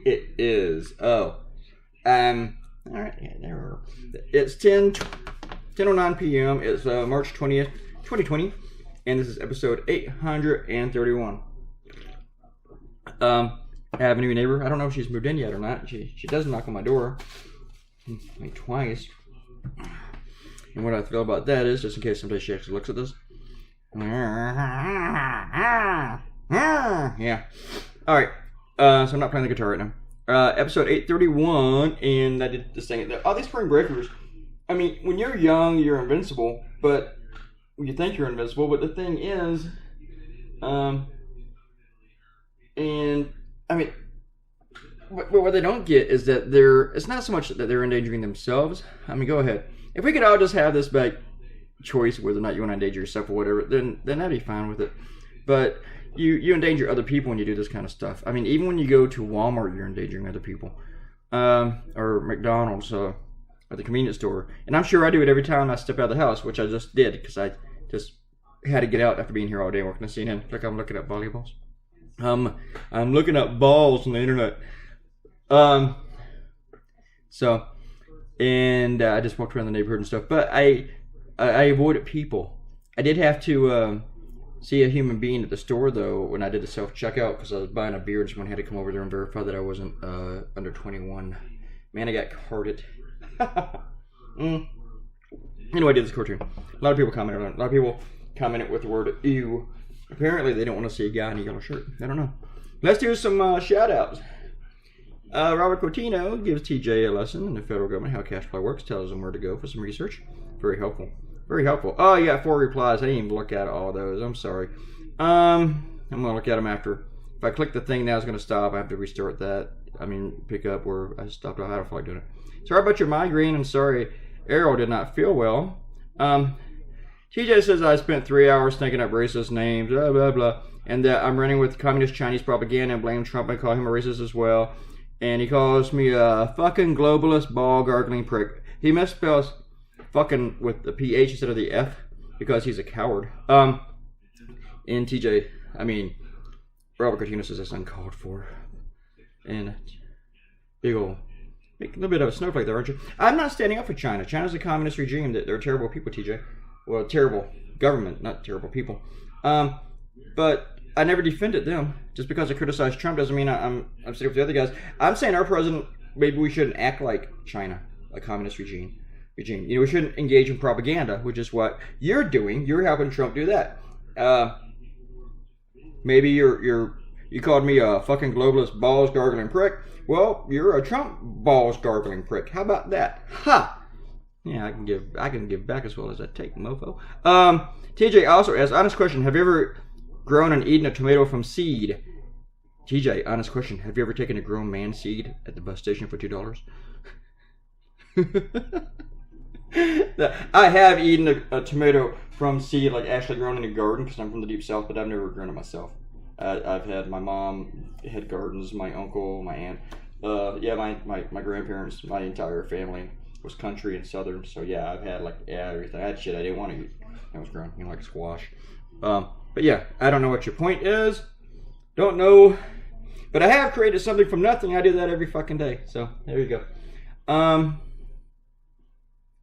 It is. All right. Yeah, there we are. It's 10:09 p.m. It's March 20th, 2020, and this is episode 831. I have a new neighbor. I don't know if she's moved in yet or not. She does knock on my door, like twice. And what I feel about that is, just in case somebody she actually looks at this. Yeah. All right. So I'm not playing the guitar right now. Episode 831, and I did this thing. All these spring breakers. I mean, when you're young, you're invincible, but you think you're invincible. But the thing is, and I mean, what they don't get is that it's not so much that they're endangering themselves. I mean, go ahead. If we could all just have this like choice whether or not you want to endanger yourself or whatever, then I'd be fine with it. But you endanger other people when you do this kind of stuff. I mean, even when you go to Walmart, you're endangering other people, or McDonald's, or the convenience store. And I'm sure I do it every time I step out of the house, which I just did because I just had to get out after being here all day working at CNN. Like I'm looking at volleyballs. I'm looking up balls on the internet. So, and I just walked around the neighborhood and stuff. But I avoided people. I did have to see a human being at the store though when I did the self checkout because I was buying a beer and someone had to come over there and verify that I wasn't under 21. Man, I got carded. Anyway, I did this cartoon. A lot of people commented on it. A lot of people commented with the word ew. Apparently, they don't want to see a guy in a yellow shirt. I don't know. Let's do some shout-outs. Robert Coutinho gives TJ a lesson in the federal government how cash flow works, tells him where to go for some research. Very helpful. Very helpful. Oh, you got 4 replies. I didn't even look at all those. I'm sorry. I'm going to look at them after. If I click the thing now, it's going to stop. I have to restart that. I mean, pick up where I stopped. I don't feel like doing it. Sorry about your migraine. I'm sorry Errol did not feel well. TJ says I spent 3 hours thinking up racist names, blah, blah, blah, and that I'm running with communist Chinese propaganda and blame Trump and call him a racist as well. And he calls me a fucking globalist ball gargling prick. He misspells fucking with the PH instead of the F because he's a coward. And TJ, I mean, Robert Coutinho says that's uncalled for. And big ol', make a little bit of a snowflake there, aren't you? I'm not standing up for China. China's a communist regime. They're terrible people, TJ. Well, terrible government, not terrible people. But I never defended them. Just because I criticized Trump doesn't mean I'm sitting with the other guys. I'm saying our president, maybe we shouldn't act like China, a communist regime. You know, we shouldn't engage in propaganda, which is what you're doing. You're helping Trump do that. Maybe you called me a fucking globalist balls gargling prick. Well, you're a Trump balls gargling prick. How about that? Ha! Yeah, I can give back as well as I take, mofo. TJ also asks, honest question, have you ever grown and eaten a tomato from seed? TJ, honest question, have you ever taken a grown man seed at the bus station for $2? I have eaten a tomato from seed, like actually grown in a garden, because I'm from the deep south, but I've never grown it myself. I've had, my mom had gardens, my uncle, my aunt, my grandparents, my entire family was country and southern, so yeah, I've had everything. I had shit I didn't want to eat. That was grown, like squash. But yeah, I don't know what your point is. Don't know. But I have created something from nothing. I do that every fucking day. So there you go.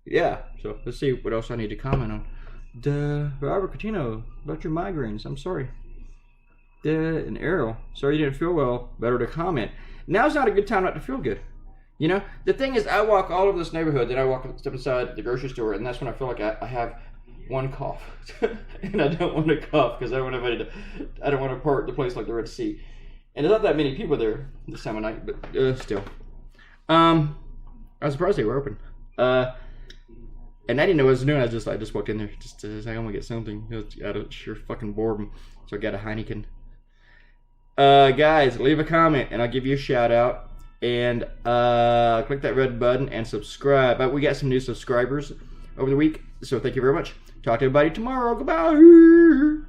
Yeah. So let's see what else I need to comment on. Robert Coutinho, about your migraines. I'm sorry. And Errol, sorry you didn't feel well. Better to comment. Now's not a good time not to feel good. You know, the thing is, I walk all over this neighborhood, then I step inside the grocery store, and that's when I feel like I have one cough. And I don't want to cough because I don't want to part the place like the Red Sea. And there's not that many people there this time of night, but still. I was surprised they were open. And I didn't know what I was doing. I just walked in there just to say, I'm going to get something. Out of sheer fucking boredom. So I got a Heineken. Guys, leave a comment and I'll give you a shout out. And click that red button and subscribe. We got some new subscribers over the week, so thank you very much. Talk to everybody tomorrow. Goodbye.